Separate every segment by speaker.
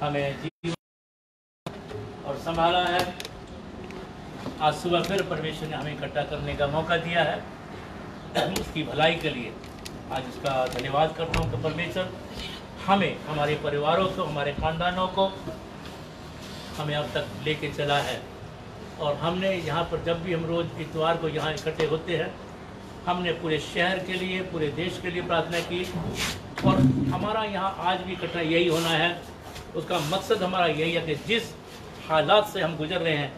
Speaker 1: हमें जीवन और संभाला है। आज सुबह फिर परमेश्वर ने हमें इकट्ठा करने का मौका दिया है, उसकी भलाई के लिए आज उसका धन्यवाद करता हूँ कि परमेश्वर हमें, हमारे परिवारों को, हमारे खानदानों को हमें अब तक लेके चला है। और हमने यहाँ पर जब भी हम रोज़ इतवार को यहाँ इकट्ठे होते हैं, हमने पूरे शहर के लिए, पूरे देश के लिए प्रार्थना की। और हमारा यहाँ आज भी इकट्ठा यही होना है। उसका मकसद हमारा यही है कि जिस हालात से हम गुजर रहे हैं,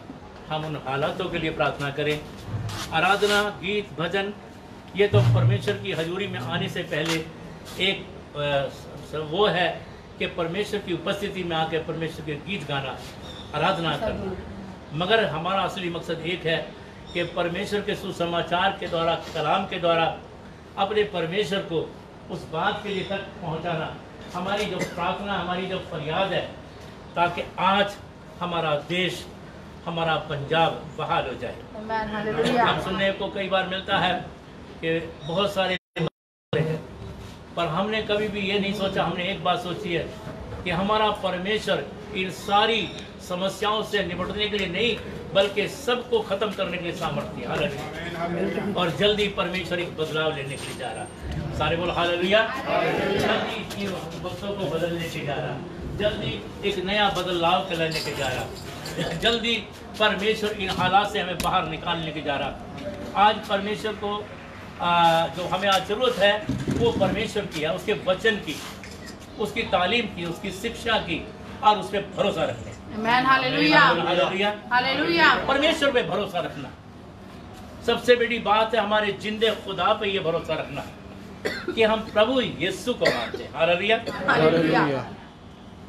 Speaker 1: हम उन हालातों के लिए प्रार्थना करें। आराधना, गीत, भजन, ये तो परमेश्वर की हजूरी में आने से पहले एक वो है कि परमेश्वर की उपस्थिति में आकर परमेश्वर के गीत गाना, आराधना करना। मगर हमारा असली मकसद एक है कि परमेश्वर के सुसमाचार के द्वारा, कलाम के द्वारा अपने परमेश्वर को उस बात के लिए तक पहुंचाना। हमारी जो प्रार्थना, हमारी जो फरियाद है, ताकि आज हमारा देश, हमारा पंजाब बहाल हो जाए। हम सुनने को कई बार मिलता है कि बहुत सारे हैं, पर हमने कभी भी ये नहीं सोचा। हमने एक बात सोची है कि हमारा परमेश्वर इन सारी समस्याओं से निपटने के लिए नहीं, बल्कि सबको खत्म करने के लिए सामर्थ्य है। और जल्दी परमेश्वर एक बदलाव लेने के लिए जा रहा। सारे बोल हालेलुया। जल्दी वक्तों को बदलने के जा रहा, जल्दी एक नया बदलाव के लाने के जा रहा, जल्दी परमेश्वर इन हालात से हमें बाहर निकालने के जा रहा। आज परमेश्वर को जो हमें आज जरूरत है वो परमेश्वर की है, उसके वचन की, उसकी तालीम की, उसकी शिक्षा की, और उस पर भरोसा रखने। हालेलुया। परमेश्वर पे भरोसा रखना सबसे बड़ी बात है। हमारे जिंदे खुदा पे ये भरोसा रखना कि हम प्रभु यीशु को मानते हैं। हालेलुया।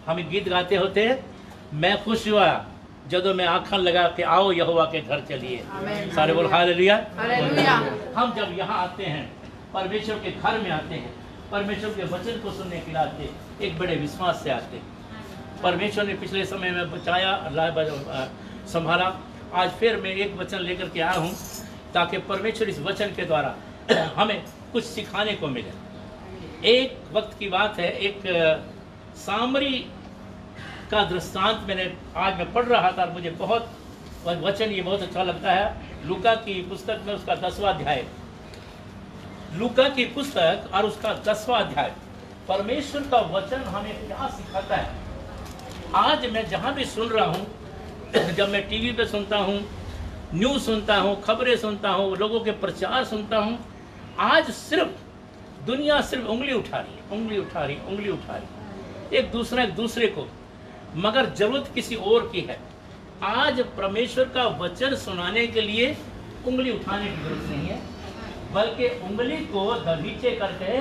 Speaker 1: हम गीत गाते होते हैं, मैं खुश हुआ जदों मैं आँखन लगा के आओ यहोवा के घर चलिए। सारे बोल हालेलुया। हम जब यहाँ आते हैं, परमेश्वर के घर में आते हैं, परमेश्वर के वचन को सुनने के लिए आते, एक बड़े विश्वास से आते। परमेश्वर ने पिछले समय में बचाया, अल्लाह संभाला। आज फिर मैं एक वचन लेकर के आया हूँ ताकि परमेश्वर इस वचन के द्वारा हमें कुछ सिखाने को मिले। एक वक्त की बात है, एक सामरी का दृष्टांत आज मैं पढ़ रहा था, मुझे बहुत वचन ये बहुत अच्छा लगता है। लूका की पुस्तक में उसका 10वां अध्याय, लूका की पुस्तक और उसका 10वां अध्याय, परमेश्वर का वचन हमें क्या सिखाता है। आज मैं जहाँ भी सुन रहा हूँ, जब मैं टीवी पे सुनता हूँ, न्यूज़ सुनता हूँ, खबरें सुनता हूँ, लोगों के प्रचार सुनता हूँ, आज सिर्फ दुनिया सिर्फ उंगली उठा रही है, उंगली उठा रही, एक दूसरे को, मगर जरूरत किसी और की है। आज परमेश्वर का वचन सुनाने के लिए उंगली उठाने की जरूरत नहीं है, बल्कि उंगली को नीचे करके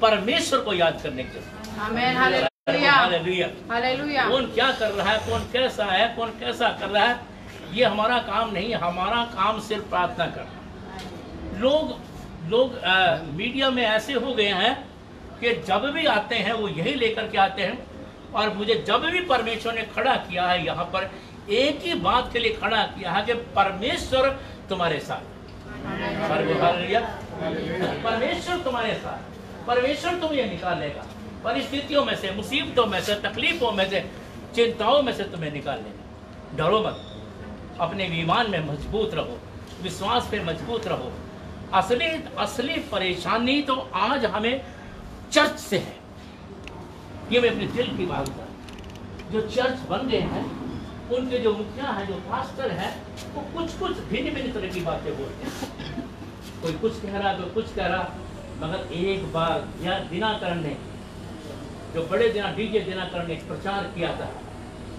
Speaker 1: परमेश्वर को याद करने की जरूरत है। आमीन, हालेलुया। कौन क्या कर रहा है, कौन कैसा है, कौन कैसा कर रहा है, ये हमारा काम नहीं है। हमारा काम सिर्फ प्रार्थना करना। लोग मीडिया में ऐसे हो गए हैं कि जब भी आते हैं वो यही लेकर के आते हैं। और मुझे जब भी परमेश्वर ने खड़ा किया है यहाँ पर, एक ही बात के लिए खड़ा किया है कि परमेश्वर तुम्हारे साथ, परमेश्वर तुम्हारे साथ, परमेश्वर तुम्हें निकालेगा परिस्थितियों में से, मुसीबतों में से, तकलीफों में से, चिंताओं में से तुम्हें निकालेगा। डरो मत, अपने ईमान में मजबूत रहो, विश्वास पे मजबूत रहो। असली परेशानी तो आज हमें चर्च से है। ये मैं अपने दिल की बात कर, जो चर्च बन गए हैं, उनके जो मुखिया हैं, जो पास्टर हैं, वो कुछ भिन्न तरह की बातें बोलते हैं। कोई कुछ कह रहा, कोई कुछ कह रहा। मगर एक बार दिनाकरण ने, जो बड़े डीजे दिनाकरण ने प्रचार किया था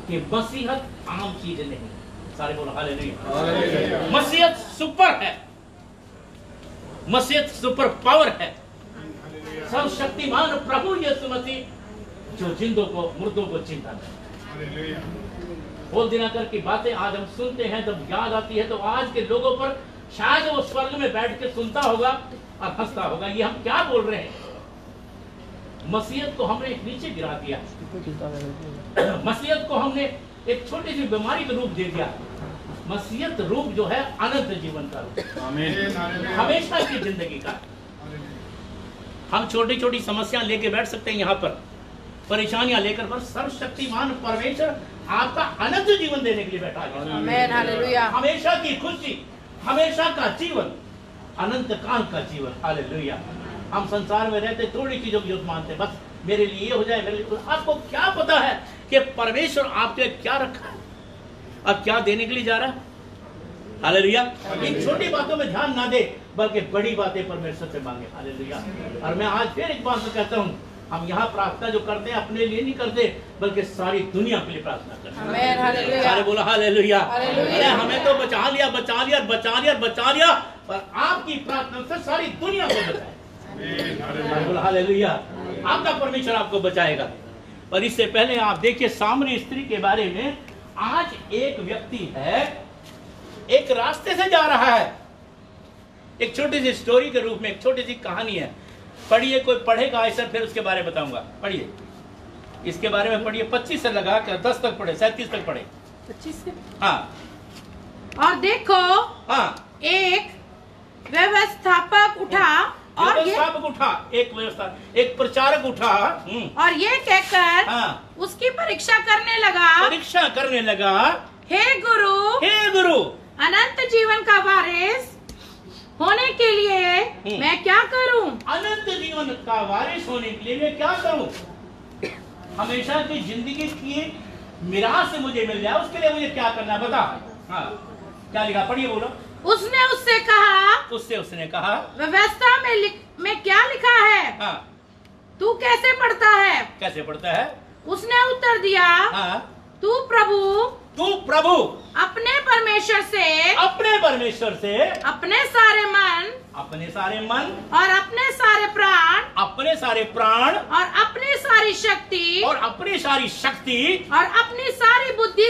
Speaker 1: कि मसीहत आम चीज नहीं। सारे बोलो हालेलुया। मसीहत सुपर है, मसीहत सुपर पावर है। सब शक्तिमान प्रभु यीशु मसीह जो जिंदों को, मुर्दों को चिंता करे। बोल दिनाकर की बातें आज हम सुनते हैं, जब याद आती है तो आज के लोगों पर शायद वो स्वर्ग में बैठ के सुनता होगा और हंसता होगा, ये हम क्या बोल रहे हैं। मसीहत को हमने नीचे गिरा दिया, मसीहत को हमने एक छोटी सी बीमारी का रूप दे दिया। मसीहत रूप जो है अनंत जीवन का रूप, हमेशा की जिंदगी का। हम छोटी छोटी समस्या लेके बैठ सकते हैं यहाँ पर, परेशानियां लेकर, पर सर्वशक्तिमान परमेश्वर आपका अनंत जीवन देने के लिए बैठा है।
Speaker 2: आमीन, हालेलुया।
Speaker 1: हमेशा की खुशी, हमेशा का जीवन, अनंत काल का जीवन। हालेलुया। हम संसार में रहते थोड़ी चीजों की जरूरत मानते, बस मेरे लिए ये हो जाए, मेरे लिए। आपको क्या पता है कि परमेश्वर आपके लिए क्या रखा है और क्या देने के लिए जा रहा है? हालेलुया। इन छोटी बातों में ध्यान ना दे, बल्कि बड़ी बातें परमेश्वर से मांगे। हालेलुया। और मैं आज फिर एक बात कहता हूँ, हम यहाँ प्रार्थना जो करते हैं अपने लिए नहीं करते, बल्कि सारी दुनिया के लिए प्रार्थना करते हैं।
Speaker 2: आमीन, हालेलुया।
Speaker 1: सारे बोला हालेलुया।
Speaker 2: हालेलुया।
Speaker 1: अरे हमें तो बचा लिया, बचा लिया, बचा लिया, बचा लिया, पर आपकी प्रार्थना से सारी दुनिया को बचाए। बोला हालेलुया। आपका परमेश्वर आपको बचाएगा। और इससे पहले आप देखिए सामरी स्त्री के बारे में। आज एक व्यक्ति है, एक रास्ते से जा रहा है, एक छोटी सी स्टोरी के रूप में, एक छोटी सी कहानी है। पढ़िए, कोई पढ़ेगा ऐसा, फिर उसके बारे में बताऊंगा। पढ़िए, इसके बारे में पढ़िए। 25 से लगा कर 10 तक पढ़े, 37 तक पढ़े।
Speaker 2: 25 से।
Speaker 1: हाँ।
Speaker 2: और देखो,
Speaker 1: हाँ,
Speaker 2: एक व्यवस्थापक उठा और ये
Speaker 1: व्यवस्थापक उठा, एक व्यवस्था, एक प्रचारक उठा
Speaker 2: और ये कहकर
Speaker 1: हाँ,
Speaker 2: उसकी परीक्षा करने लगा,
Speaker 1: परीक्षा करने लगा,
Speaker 2: हे गुरु,
Speaker 1: हे गुरु,
Speaker 2: अनंत जीवन का वारिस होने के लिए मैं क्या करूं?
Speaker 1: अनंत जीवन का वारिस होने के लिए मैं क्या करूं? हमेशा की जिंदगी की मिरास से मुझे मिल जाए, उसके लिए मुझे क्या करना है बता। हाँ, क्या लिखा? पढ़िए, बोलो।
Speaker 2: उसने उससे कहा,
Speaker 1: उसने कहा,
Speaker 2: व्यवस्था में क्या लिखा है?
Speaker 1: हाँ,
Speaker 2: तू कैसे पढ़ता है?
Speaker 1: कैसे पढ़ता है?
Speaker 2: उसने उत्तर दिया,
Speaker 1: हाँ,
Speaker 2: तू प्रभु अपने परमेश्वर से अपने सारे मन और अपने सारे प्राण और अपनी सारी शक्ति और अपनी सारी बुद्धि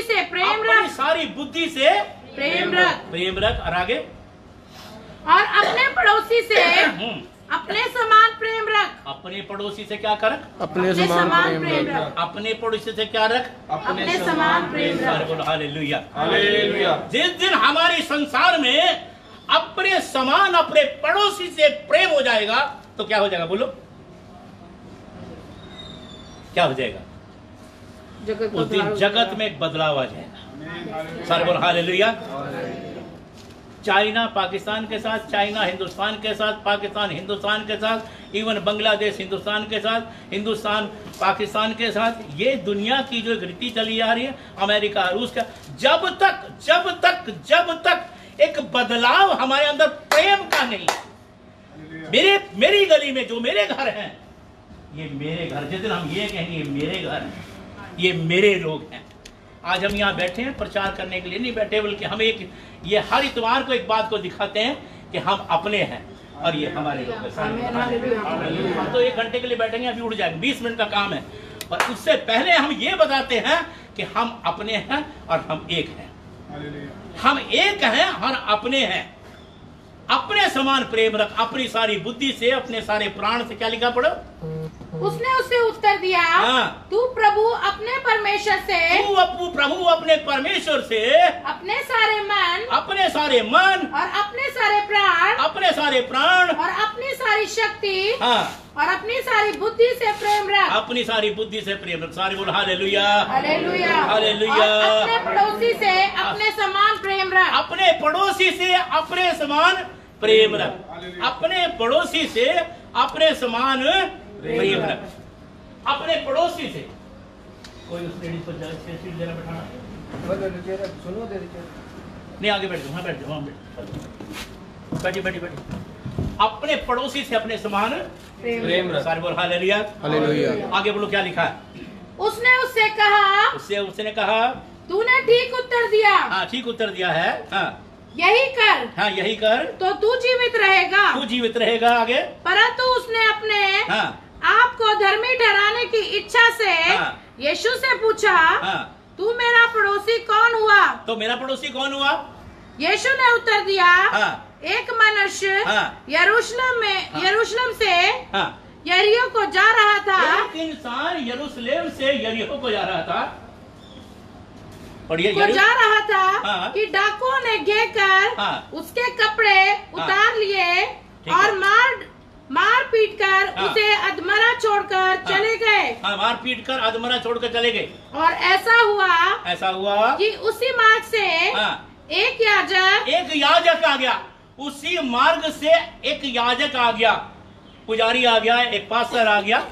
Speaker 2: से प्रेम रख
Speaker 1: और आगे,
Speaker 2: और अपने पड़ोसी से अपने समान प्रेम रख।
Speaker 1: अपने पड़ोसी से क्या कर?
Speaker 2: अपने समान प्रेम रख।
Speaker 1: अपने पड़ोसी से क्या रख?
Speaker 2: अपने समान प्रेम रख।
Speaker 1: बोलो हालेलुया।
Speaker 3: हालेलुया।
Speaker 1: जिस दिन हमारे संसार में अपने समान अपने पड़ोसी से प्रेम हो जाएगा, तो क्या हो जाएगा? बोलो, क्या हो जाएगा? उस दिन जगत में एक बदलाव आ जाएगा। सारे बोलो हालेलुया। चाइना पाकिस्तान के साथ, चाइना हिंदुस्तान के साथ, पाकिस्तान हिंदुस्तान के साथ, इवन बांग्लादेश हिंदुस्तान के साथ, हिंदुस्तान पाकिस्तान के साथ, ये दुनिया की जो रीति चली आ रही है, अमेरिका रूस का, जब तक एक बदलाव हमारे अंदर प्रेम का नहीं, मेरी गली में जो मेरे घर हैं, ये मेरे घर, जिस दिन हम ये कहेंगे ये मेरे घर हैं, ये मेरे लोग हैं। आज हम यहाँ बैठे हैं प्रचार करने के लिए नहीं बैठे, बल्कि हम ये हर इतवार को एक बात को दिखाते हैं कि हम अपने हैं और ये हमारे लोग हैं। हम तो 1 घंटे के लिए बैठेंगे, अभी उठ जाएंगे, 20 मिनट का काम है। और उससे पहले हम ये बताते हैं कि हम अपने हैं और हम एक हैं। हम एक हैं और अपने हैं। अपने समान प्रेम रख, अपनी सारी बुद्धि से, अपने सारे प्राण से। क्या लिखा पढ़ो?
Speaker 2: उसने उसे उत्तर दिया,
Speaker 1: हाँ,
Speaker 2: तू प्रभु अपने परमेश्वर से,
Speaker 1: प्रभु अपने परमेश्वर से
Speaker 2: अपने सारे मन
Speaker 1: और अपने सारे प्राण
Speaker 2: और अपनी सारी शक्ति
Speaker 1: हाँ,
Speaker 2: और अपनी सारी बुद्धि से प्रेम रख।
Speaker 1: अपनी सारी बुद्धि से प्रेम रख। सारे बोल हालेलुया।
Speaker 2: हालेलुया।
Speaker 1: हालेलुया।
Speaker 2: और अपने पड़ोसी से अपने समान प्रेम रख।
Speaker 1: अपने पड़ोसी से अपने समान प्रेम रख। अपने पड़ोसी से अपने समान प्रेम रख। अपने पड़ोसी से। कोई उस लेडीज को सीट देना, बैठाना नहीं, आगे बैठ जाओ, वहाँ बैठ जाओ, वहाँ बैठी। अपने पड़ोसी से अपने समान
Speaker 2: प्रेम रख।
Speaker 1: सारे बोल हालेलुया।
Speaker 3: हालेलुया।
Speaker 1: आगे बोलो, क्या लिखा है?
Speaker 2: उसने
Speaker 1: उसने कहा,
Speaker 2: तूने ठीक उत्तर दिया।
Speaker 1: हाँ, ठीक उत्तर दिया है। हाँ,
Speaker 2: यही कर।
Speaker 1: हाँ, यही कर
Speaker 2: तो तू जीवित रहेगा। आगे, परंतु उसने अपने
Speaker 1: हाँ,
Speaker 2: आपको धर्मी ठहराने की इच्छा से
Speaker 1: हाँ,
Speaker 2: यीशु से पूछा,
Speaker 1: हाँ,
Speaker 2: तू मेरा पड़ोसी कौन हुआ?
Speaker 1: तो मेरा पड़ोसी कौन हुआ?
Speaker 2: यीशु ने उत्तर दिया,
Speaker 1: हाँ,
Speaker 2: एक मनुष्य
Speaker 1: हाँ,
Speaker 2: यरूशलेम से
Speaker 1: हाँ,
Speaker 2: यरीहो को जा रहा था।
Speaker 1: एक इंसान यरूशलेम से यरीहो को जा रहा था।
Speaker 2: हाँ, कि डाकुओं ने घेर कर
Speaker 1: हाँ,
Speaker 2: उसके कपड़े उतार लिए और मार पीट कर
Speaker 1: हाँ।
Speaker 2: उसे अधमरा छोड़कर चले गए।
Speaker 1: हाँ, मार पीट कर अधमरा छोड़कर चले गए।
Speaker 2: और ऐसा हुआ कि उसी मार्ग से एक
Speaker 1: याजक आ गया। उसी मार्ग से एक याजक आ गया, पुजारी आ गया, एक पास्टर आ गया,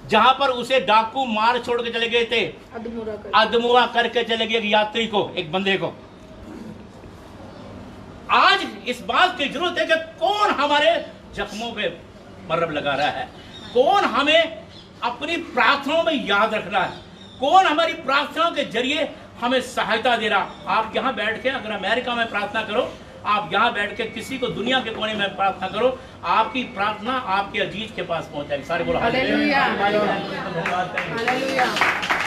Speaker 1: जहां पर उसे डाकू मार छोड़ के चले गए थे, अधमुआ करके चले गए एक यात्री को, एक बंदे को। आज इस बात की जरूरत है कि कौन हमारे जख्मों पे मरहम लगा रहा है, कौन हमें अपनी प्रार्थनाओं में याद रख रहा है, कौन हमारी प्रार्थनाओं के जरिए हमें सहायता दे रहा। आप यहाँ बैठ के अगर अमेरिका में प्रार्थना करो, आप यहाँ बैठ के किसी को दुनिया के कोने में प्रार्थना करो, आपकी प्रार्थना आपके अजीज के पास पहुंचाएगी। सारे बोलो
Speaker 2: हालेलुया।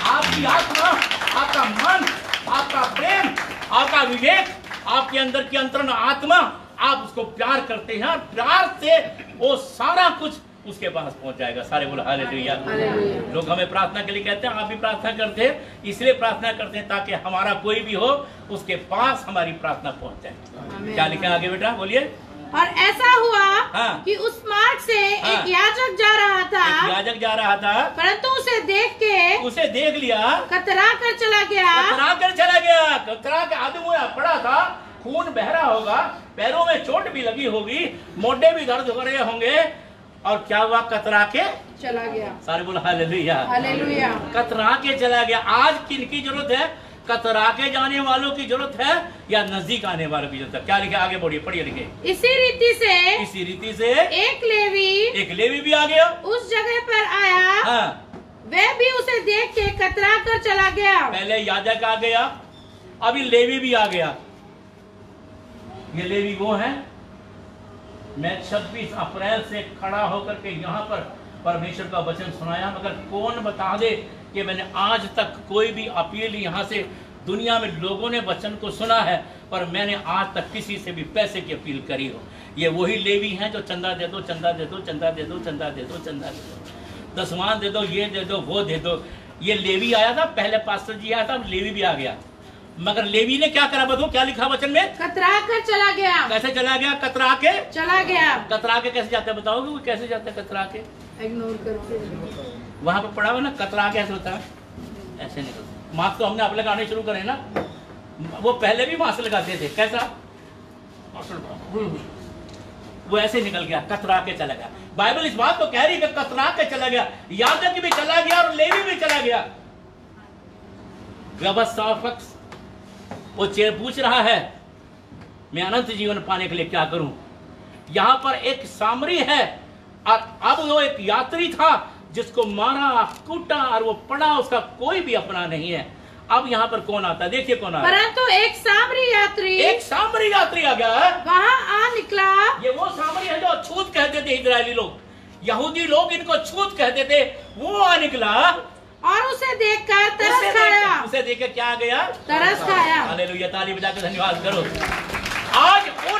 Speaker 1: आपकी आत्मा, आपका मन, आपका प्रेम, आपका विवेक, आपके अंदर की अंतरंग आत्मा, आप उसको प्यार करते हैं और प्यार से वो सारा कुछ उसके पास पहुंच जाएगा। सारे बोलो हालेलुया। लोग हमें प्रार्थना के लिए कहते हैं, आप भी प्रार्थना करते हैं, इसलिए प्रार्थना करते हैं ताकि हमारा कोई भी हो उसके पास हमारी प्रार्थना पहुंच जाए। क्या लिखा आगे बेटा, बोलिए।
Speaker 2: और ऐसा हुआ कि उस मार्ग से एक याजक जा रहा था, परंतु उसे देख लिया, कतरा कर चला गया।
Speaker 1: कतरा के आदमी पड़ा था, खून बह रहा होगा, पैरों में चोट भी लगी होगी, मोढे भी दर्द हो रहे होंगे, और क्या हुआ, कतरा के
Speaker 2: चला गया।
Speaker 1: सारे बोलो हालेलुया।
Speaker 2: हालेलुया।
Speaker 1: कतरा के चला गया। आज किनकी जरूरत है? कतरा के जाने वालों की जरूरत है या नजदीक आने वालों की जरूरत है? क्या लिखे आगे, बढ़िए, पढ़िए, लिखे।
Speaker 2: इसी रीति से एक लेवी भी
Speaker 1: आ गया,
Speaker 2: उस जगह पर आया। वह भी उसे देख के कतरा कर चला गया।
Speaker 1: पहले याजक आ गया, अभी लेवी भी आ गया। ये लेवी वो है। मैं 26 अप्रैल से खड़ा होकर के यहाँ पर परमेश्वर का वचन सुनाया, मगर कौन बता दे कि मैंने आज तक कोई भी अपील यहाँ से, दुनिया में लोगों ने वचन को सुना है, पर मैंने आज तक किसी से भी पैसे की अपील करी हो। ये वही लेवी हैं जो चंदा दे दो, चंदा दे दो, चंदा दे दो, चंदा दे दो, चंदा दे दो, दसवां दे दो, ये दे दो, वो दे दो। ये लेवी आया था, पहले पास्टर जी आया था, अब लेवी भी आ गया। मगर लेवी ने क्या करा, बताओ क्या लिखा वचन में?
Speaker 2: कतरा कर चला गया।
Speaker 1: कैसे चला गया? कतरा के
Speaker 2: चला गया।
Speaker 1: कतरा के कैसे जाते हैं बताओगे? वो कैसे जाते हैं कतरा के?
Speaker 2: इग्नोर करके।
Speaker 1: वहां पे पढ़ा हुआ ना, कतरा कैसे होता है? ऐसे निकलता। मास्क तो हमने आप लगाने शुरू करे ना, वो पहले भी मास्क लगाते थे। कैसा? वो ऐसे निकल गया, कतरा के चला गया। बाइबल इस बात को कह रही है कि कतरा के चला गया, याजक भी चला गया और लेवी भी चला गया। व्यवस्थापक वो चेयर पूछ रहा है, मैं अनंत जीवन पाने के लिए क्या करूं? यहां पर एक सामरी है, और अब वो एक यात्री था जिसको मारा, कूटा, और वो पड़ा, उसका कोई भी अपना नहीं है। अब यहाँ पर कौन आता है? देखिए कौन आता है।
Speaker 2: परंतु एक सामरी यात्री आ गया, वहाँ आ निकला।
Speaker 1: ये वो सामरी है जो छूत कहते थे इजरायली लोग, यहूदी लोग इनको छूत कहते थे। वो आ निकला
Speaker 2: और उसे देखकर तरस खाया।
Speaker 1: उसे देखकर क्या आ गया?
Speaker 2: तरस खाया।
Speaker 1: हालेलुया, ताली बजाकर धन्यवाद करो। आज उन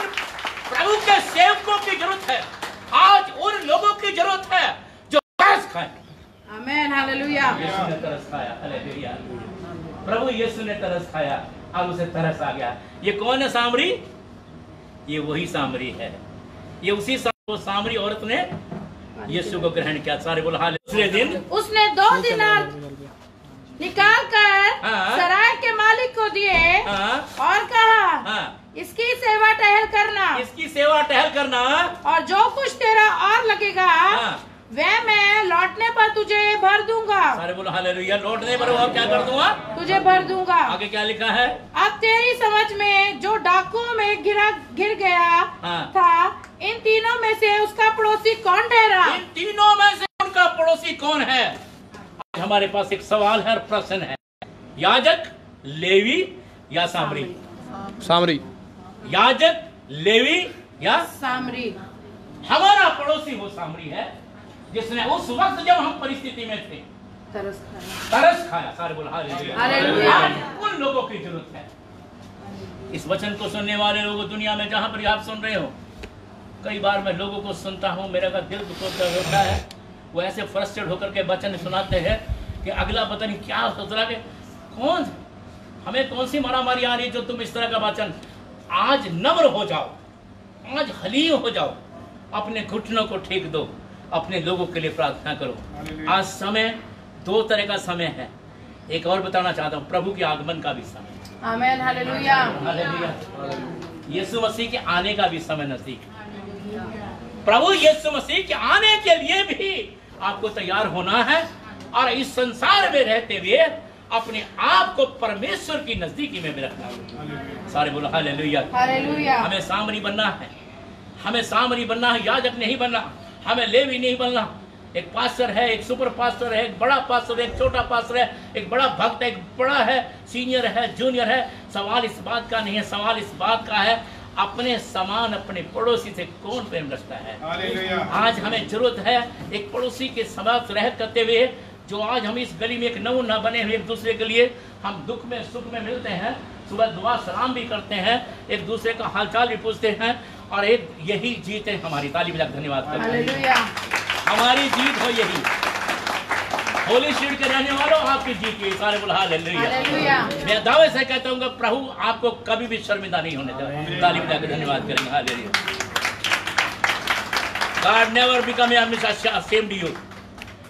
Speaker 1: प्रभु के सेवकों की जरूरत है, आज उन लोगों की जरूरत है जो तरस खाए।
Speaker 2: आमीन, हालेलुया।
Speaker 1: यीशु ने तरस खाया, हालेलुया। प्रभु यीशु ने तरस खाया, अब उसे तरस आ गया। ये कौन है सामरी? ये वही सामरी है। ये उसी सामरी औरत ने यीशु को ग्रहण किया। सारे बोल हालेलुया। दूसरे दिन
Speaker 2: उसने 2 दिनार निकाल कर सराय के मालिक को दिए और कहा, इसकी सेवा टहल करना, और जो कुछ तेरा और लगेगा वह मैं लौटने पर तुझे भर दूंगा।
Speaker 1: सारे बोलो हालेलुया। लौटने पर और क्या कर दूंगा?
Speaker 2: तुझे भर दूंगा।
Speaker 1: आगे क्या लिखा है?
Speaker 2: अब तेरी समझ में जो डाकुओं में गिर गया था, इन तीनों में से उसका पड़ोसी कौन ठहरा?
Speaker 1: इन तीनों में से उनका पड़ोसी कौन है? आज हमारे पास एक सवाल है, प्रश्न है, याजक, लेवी या सामरी?
Speaker 3: सामरी।
Speaker 1: याजक, लेवी या
Speaker 2: सामरी?
Speaker 1: हमारा पड़ोसी वो सामरी है जिसने उस वक्त जब हम परिस्थिति में थे तरस खाया। सारे बोल हालेलुया। उन लोगों की जरूरत है। इस वचन को सुनने वाले लोगों, दुनिया में जहां पर आप सुन रहे हो, कई बार मैं लोगों को सुनता हूं, मेरा का दिल होता है। वो ऐसे फ्रस्ट्रेट होकर के वचन सुनाते हैं कि अगला पता नहीं क्या सोच रहा है, कौन हमें कौन सी मारामारी आ रही है जो तुम इस तरह का वचन। आज नम्र हो जाओ, आज हलीम हो जाओ, अपने घुटनों को टेक दो, अपने लोगों के लिए प्रार्थना करो। आज समय दो तरह का समय है। एक और बताना चाहता हूँ, प्रभु के आगमन का भी समय,
Speaker 2: आमेन, हालेलुया,
Speaker 1: हालेलुया, यीशु मसीह के आने का भी समय नजदीक। प्रभु यीशु मसीह के आने के लिए भी आपको तैयार होना है और इस संसार में रहते हुए अपने आप को परमेश्वर की नजदीकी में भी रखना है। सारे बोलो हालेलुया,
Speaker 2: हालेलुया।
Speaker 1: हमें सामरी बनना है, हमें सामरी बनना है, याजक नहीं बनना, हमें लेवी नहीं बनना। एक पास्टर है, एक सुपर पास्टर है, एक बड़ा पास्टर है, एक छोटा पास्टर है, एक बड़ा भक्त है, एक बड़ा है, सीनियर है, जूनियर है। सवाल इस बात का नहीं है, सवाल इस बात का है अपने समान अपने पड़ोसी से कौन प्रेम रखता है। आज हमें जरूरत है एक पड़ोसी के साथ रह करते हुए, जो आज हम इस गली में एक नमूना बने हुए एक दूसरे के लिए, हम दुख में सुख में मिलते हैं, सुबह दुआ सलाम भी करते हैं, एक दूसरे का हालचाल भी पूछते हैं, और एक यही जीत है हमारी। ताली बजा धन्यवाद करते हैं, हमारी जीत हो यही। होली स्पिरिट के रहने वालों, आपकी जीत है। सारे बोल हालेलुया। मैं दावे से कहता हूँ प्रभु आपको कभी भी शर्मिंदा नहीं होने देगा। ताली बजा के धन्यवाद करेंगे, hallelujah. God never become ashamed of you।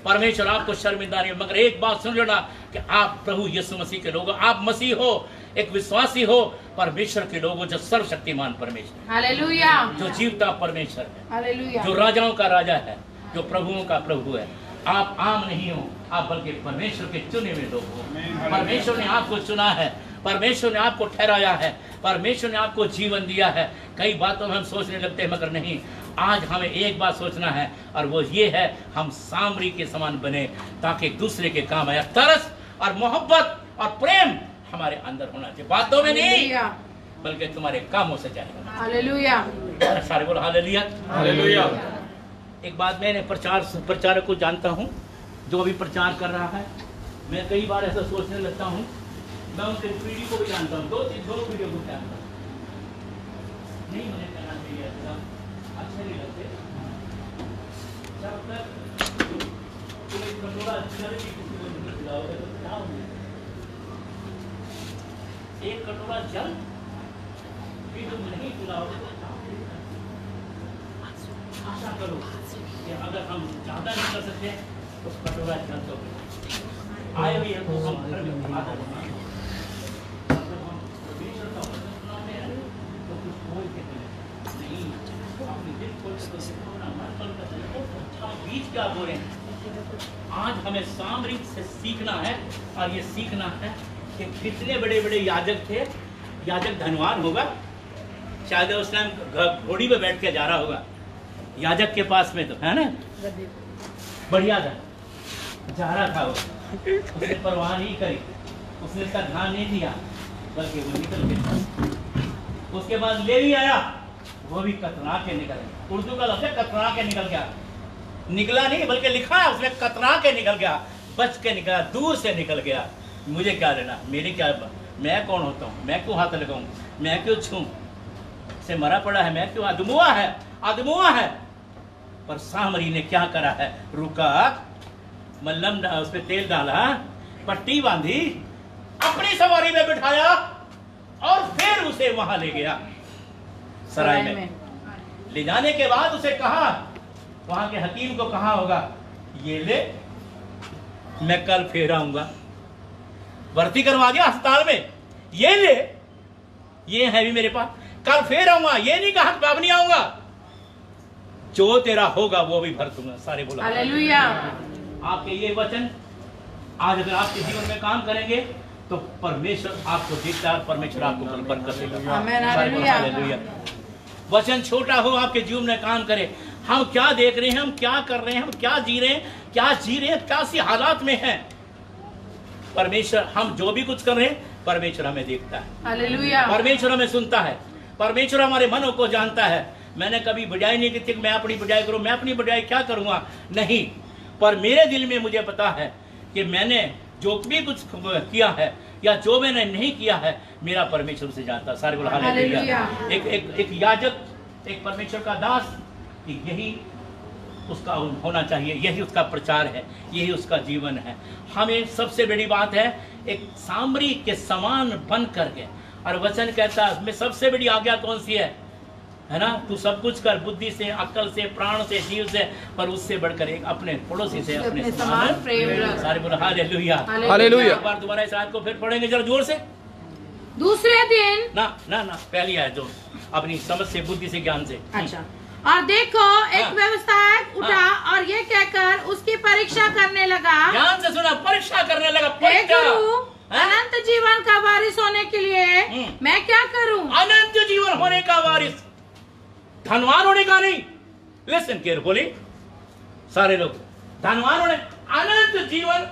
Speaker 1: परमेश्वर आपको शर्मिंदा नहीं, मगर एक बात सुन लेना कि आप प्रभु यीशु मसीह के लोग, आप मसीह हो, एक विश्वासी हो, परमेश्वर के लोग हो, जो सर्वशक्तिमान परमेश्वर, हालेलुया, जो जीवता परमेश्वर है, हालेलुया, जो राजाओं का राजा है, जो प्रभुओं का प्रभु है। आप आम नहीं हो, आप बल्कि परमेश्वर के चुने हुए लोग हो। परमेश्वर ने आपको चुना है, परमेश्वर ने आपको ठहराया है, परमेश्वर ने आपको जीवन दिया है। कई बातों में हम सोचने लगते हैं, मगर नहीं, आज हमें एक बात सोचना है, और वो ये है हम सामरी के समान बने, ताकि एक दूसरे के काम आए। तरस और मोहब्बत और प्रेम हमारे अंदर होना चाहिए, बातों में नहीं बल्कि तुम्हारे कामों से जाएगा। हालेलुया, सारे बोलो हालेलुया, हालेलुया। एक बात, मैंने प्रचारक को जानता हूँ जो अभी प्रचार कर रहा है। मैं कई बार ऐसा सोचने लगता हूँ, मैं उनके पीढ़ी को भी जानता हूँ, दो पीढ़ियों को जानता हूँ। नहीं मुझे कहना चाहिए, ऐसा अच्छे नहीं लगते। जब तक तुम एक कटोरा जल भी किसी को नहीं पिलाओगे तो क्या होगा? एक कटोरा जल भी तुम नहीं पिलाओगे तो क्या होगा? आशा करो कि अगर हम ज्यादा नहीं कर सकते तो कटोरा जल तो आए हुए हैं, तो हम घर में बना देंगे। जब हम परमेश्वर का वचन सुनाते हैं तो कुछ बोल के नहीं, अपने दिल खोल के अपना मन खोल कर हम बीज क्या बोले हैं। आज हमें सामरिक से सीखना है, और ये सीखना है कि कितने बड़े बड़े याजक थे। याजक धनवान होगा, शायद उस टाइम घोड़ी पे बैठ के जा रहा होगा याजक के पास में, तो है ना, बढ़िया था, जा रहा था वो, उसने परवाह नहीं करी, उसने इसका ध्यान नहीं दिया, बल्कि वो निकल गया। उसके बाद लेवी आया, वो भी कतरा के निकल गया। उर्दू का लफ्ज़ है कतरा के निकल गया, निकला नहीं बल्कि लिखा है उसमें कतरा के निकल गया, बच के निकला, दूर से निकल गया। मुझे क्या लेना, मेरी क्या, मैं कौन होता हूँ, मैं क्यों हाथ लगाऊं, मैं क्यों छूं, से मरा पड़ा है, मैं क्यों, आदमुआ है। पर सामरी ने क्या करा है, रुका, मल्लम उस पर तेल डाला, पट्टी बांधी, अपनी सवारी में बिठाया, और फिर उसे वहां ले गया सराय में। ले जाने के बाद उसे कहा, वहां के हकीम को कहा होगा, ये ले, मैं कल फिर आऊंगा। भर्ती करवा दिया अस्पताल में, ये ले, ये है भी मेरे पास, कल फिर आऊंगा। ये नहीं कहा कब नहीं आऊंगा, जो तेरा होगा वो भी भर दूंगा। सारे बोला हालेलुया। आपके ये वचन आज अगर आपके जीवन में काम करेंगे तो परमेश्वर आपको देखता है, परमेश्वर आपको बरकत देगा। आमीन, हालेलुया। वचन छोटा हो, आपके जीवन में काम करे। हम क्या देख रहे हैं, हम क्या कर रहे हैं, हम क्या जी रहे हैं, क्या सी हालात में हैं, परमेश्वर, हम जो भी कुछ कर रहे हैं परमेश्वर हमें देखता है, हालेलुया। परमेश्वर हमें सुनता है, परमेश्वर हमारे मनों को जानता है। मैंने कभी बजाय नहीं की थी कि मैं अपनी बजाय करूं, मैं अपनी बजाय क्या करूंगा, नहीं, पर मेरे दिल में मुझे पता है कि मैंने जो भी कुछ किया है या जो मैंने नहीं किया है, मेरा परमेश्वर से जानता है। सारे बोला हालेलुया। एक याजक, एक परमेश्वर का दास, यही उसका होना चाहिए, यही उसका प्रचार है, यही उसका जीवन है। हमें सबसे बड़ी बात है एक सामरी के समान बन करके, और वचन कहता है उसमें सबसे बड़ी आज्ञा कौन सी है, है ना, तू सब कुछ कर, बुद्धि से, अक्ल से, प्राण से, जीव से, पर उससे बढ़कर एक अपने पड़ोसी से अपने समान प्रेम रख। सारे बोलो हालेलुया, हालेलुया। एक बार दोबारा इस आयत को फिर पढ़ेंगे जरा जोर से।
Speaker 2: दूसरे दिन
Speaker 1: ना ना ना पहली आयत जो अपनी समझ से, बुद्धि से, ज्ञान से।
Speaker 2: अच्छा। और देखो एक व्यवसायक उठा और ये कहकर उसकी परीक्षा करने लगा।
Speaker 1: ध्यान से सुना, परीक्षा करने लगा।
Speaker 2: हे गुरु, अनंत जीवन का वारिस होने के लिए मैं क्या करूं?
Speaker 1: अनंत जीवन होने का वारिस, धनवान होने का नहीं। लिसन केयरफुली सारे लोग, धनवान होने, अनंत जीवन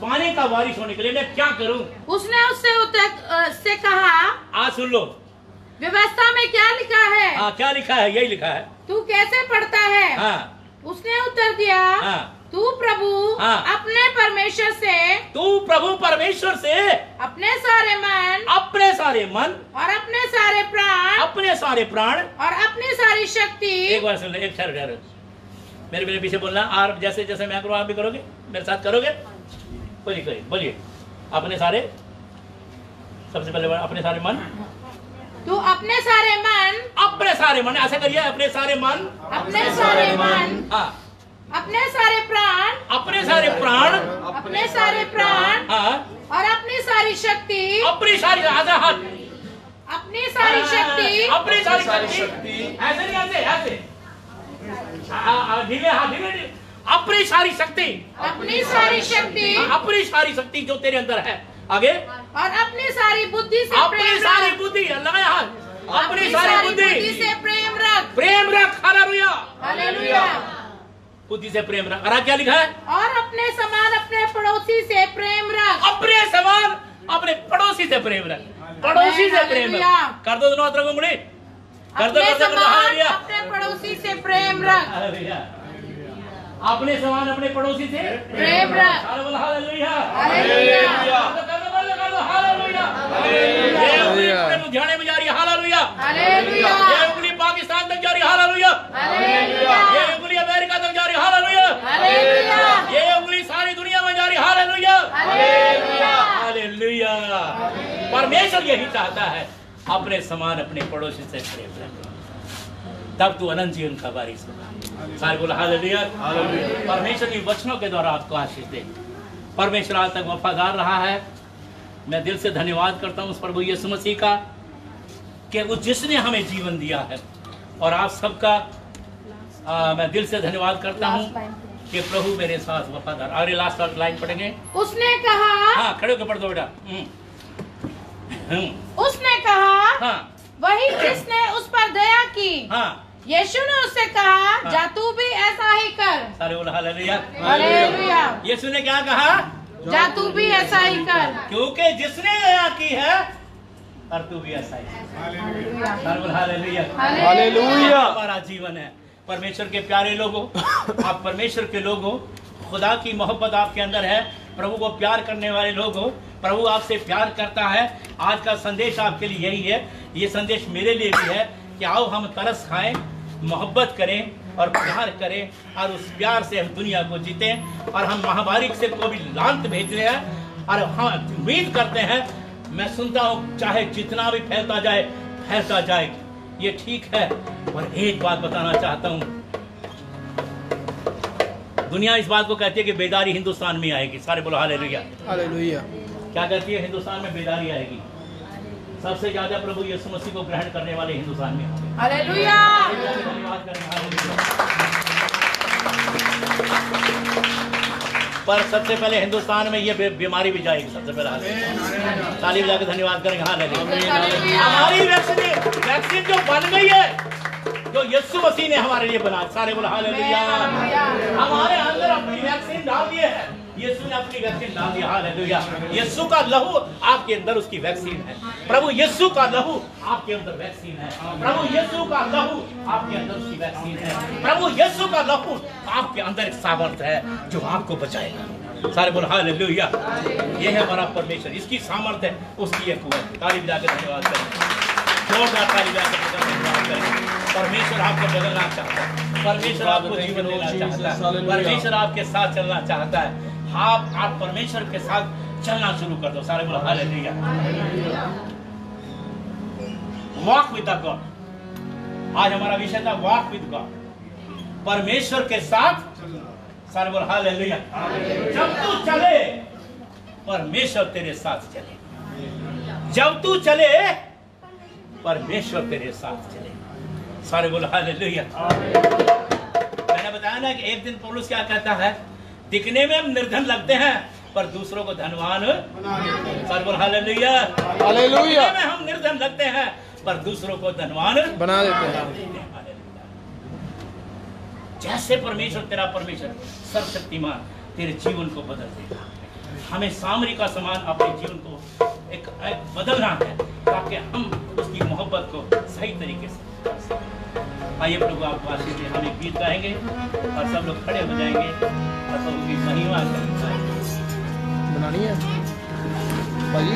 Speaker 1: पाने का वारिस होने के लिए मैं क्या करूं?
Speaker 2: उसने उससे से कहा,
Speaker 1: आज सुन लो,
Speaker 2: व्यवस्था में क्या लिखा है?
Speaker 1: हाँ, क्या लिखा है? यही लिखा है।
Speaker 2: तू कैसे पढ़ता है?
Speaker 1: हाँ।
Speaker 2: उसने उत्तर दिया, तू प्रभु अपने परमेश्वर से,
Speaker 1: तू प्रभु परमेश्वर से
Speaker 2: अपने सारे मन
Speaker 1: और
Speaker 2: अपने सारे प्राण और अपनी सारी शक्ति।
Speaker 1: एक बार सुन ले, एक ठहर, मेरे पीछे बोलना, और जैसे जैसे मैं करूँ आप भी करोगे, मेरे साथ करोगे। बोलिए अपने सारे, सबसे पहले अपने सारे मन,
Speaker 2: तू अपने सारे मन,
Speaker 1: ऐसा करिए, अपने सारे मन,
Speaker 2: अपने सारे मन,
Speaker 1: हाँ,
Speaker 2: अपने सारे प्राण,
Speaker 1: अपने सारे प्राण,
Speaker 2: अपने सारे प्राण,
Speaker 1: हाँ,
Speaker 2: और अपनी सारी शक्ति,
Speaker 1: अपनी सारी आधा हाथ,
Speaker 2: अपनी सारी शक्ति,
Speaker 1: अपनी सारी शक्ति, ऐसे नहीं, ऐसे धीरे, हाँ धीरे, अपनी सारी शक्ति,
Speaker 2: अपनी सारी शक्ति,
Speaker 1: अपनी सारी शक्ति जो तेरे अंदर है, आगे,
Speaker 2: और अपनी सारी बुद्धि से,
Speaker 1: अपनी सारी बुद्धि, लगाया हाथ, अपनी सारी बुद्धि
Speaker 2: से प्रेम रख,
Speaker 1: हालेलुया,
Speaker 2: हालेलुया,
Speaker 1: बुद्धि से प्रेम रख। और क्या लिखा है?
Speaker 2: और अपने समान अपने पड़ोसी से प्रेम रख,
Speaker 1: अपने समान अपने पड़ोसी से प्रेम रख, पड़ोसी से प्रेम रख। कर दो दोनों हाथों को मुड़ी, कर दो,
Speaker 2: अपने पड़ोसी से प्रेम रख,
Speaker 1: अपने समान अपने पड़ोसी से
Speaker 2: प्रेम रख,
Speaker 1: हालेलुया,
Speaker 2: हालेलुया,
Speaker 1: ये लुधियाने में जा रही है, हालेलुया, ये उंगली पाकिस्तान तक जा रही है, हालेलुया, ये उंगली अमेरिका तक जा रही है, हालेलुया, ये उंगली सारी दुनिया में जा रही है, हालेलुया, हालेलुया। परमेश्वर यही चाहता है, अपने समान अपने पड़ोसी से प्रेम रख, तब तू अनंत जीवन का वारिस होगा। सारे बोला हालेलुया। परमेश्वर की वचनों के द्वारा आपको आशीष दे। परमेश्वर आज तक वफादार रहा है। मैं दिल से धन्यवाद करता हूँ उस प्रभु यीशु मसीह का, कि वो जिसने हमें जीवन दिया है। और आप सबका मैं दिल से धन्यवाद करता हूँ कि प्रभु मेरे साथ वफादार। अरे लास्ट लाइन पढ़ेंगे।
Speaker 2: उसने कहा,
Speaker 1: हाँ खड़े होकर पढ़ दो बेटा।
Speaker 2: उसने कहा,
Speaker 1: हाँ,
Speaker 2: वही जिसने उस पर दया की।
Speaker 1: हाँ,
Speaker 2: यीशु ने उससे कहा, जा तू भी ऐसा ही कर।
Speaker 1: सारे बोला हालेलुया,
Speaker 2: हालेलुया।
Speaker 1: यीशु ने क्या कहा?
Speaker 2: जा तू भी ऐसा ही कर,
Speaker 1: क्योंकि जिसने दया की है और तू भी ऐसा ही। Hallelujah, hallelujah. हमारा जीवन है। परमेश्वर के प्यारे लोगों, आप परमेश्वर के लोग हो, खुदा की मोहब्बत आपके अंदर है, प्रभु को प्यार करने वाले लोग हो, प्रभु आपसे प्यार करता है। आज का संदेश आपके लिए यही है, ये संदेश मेरे लिए भी है कि आओ हम तरस खाएं, मोहब्बत करें और प्यार करें, और उस प्यार से हम दुनिया को जीतें, और हम महामारी से को भी लांत भेज रहे हैं। और हम उम्मीद करते हैं, मैं सुनता हूँ, चाहे जितना भी फैलता जाए, ये ठीक है। और एक बात बताना चाहता हूँ, दुनिया इस बात को कहती है कि बेदारी हिंदुस्तान में आएगी। सारे बोलो हालेलुया, हालेलुया। क्या कहती है? हिंदुस्तान में बेदारी आएगी। सबसे ज्यादा प्रभु यीशु मसीह को ग्रहण करने वाले हिंदुस्तान में होंगे।
Speaker 2: हालेलुया।
Speaker 1: धन्यवाद करें, पर सबसे पहले हिंदुस्तान में ये बीमारी भी जाएगी। सबसे पहले ताली बजा के धन्यवाद करेंगे। हालेलुया। हमारी वैक्सीन जो बन गई है, जो यीशु मसीह ने हमारे लिए बना, सारे बोला हालेलुया। हमारे अंदर अपनी वैक्सीन डाल दी है, यीशु ने अपनी वैक्सीन डाल दिया। हालेलुया। यीशु का लहू आपके अंदर उसकी वैक्सीन है। प्रभु यीशु का लहू आपके अंदर वैक्सीन है। प्रभु यीशु का लहू आपके अंदर उसकी वैक्सीन है। प्रभु यीशु का लहू आपके अंदर एक सामर्थ्य है जो आपको बचाएगा। सारे बोल हालेलुया। ये है हमारा परमेश्वर, इसकी सामर्थ्य है, उसकी एक कुवत। ताली बजा के धन्यवाद करें, जोरदार ताली बजा के धन्यवाद करें। परमेश्वर आपको बदलना चाहता है, परमेश्वर आपको जीवन देना चाहता है, परमेश्वर आपके साथ चलना चाहता है। आप परमेश्वर के साथ चलना शुरू कर दो। सारे बोलो hallelujah. Walk with the God, आज हमारा विषय था वॉक विद गॉड, परमेश्वर के साथ। सारे बोल हालेलुया। जब तू चले परमेश्वर तेरे साथ चले, जब तू चले परमेश्वर तेरे साथ चले। सारे बोल हालेलुया। मैंने बताया ना कि एक दिन पौलुस क्या कहता है, दिखने में हम निर्धन लगते हैं पर दूसरों को धनवान। सारे बोल हालेलुया। हालेलुया। दिखने में हम निर्धन लगते हैं पर दूसरों को धनवान बना देते हैं। जैसे परमेश्वर तेरा परमेश्वर सर्वशक्तिमान तेरे जीवन को बदल देगा। हमें सामरी का समान अपने जीवन को एक बदलना है ताकि हम उसकी मोहब्बत को सही तरीके से कर सकें। आइए प्रभु आपको आशीष दे। हम एक गीत गाएंगे और सब लोग खड़े हो जाएंगे और प्रभु की महिमा बनानी है भाई।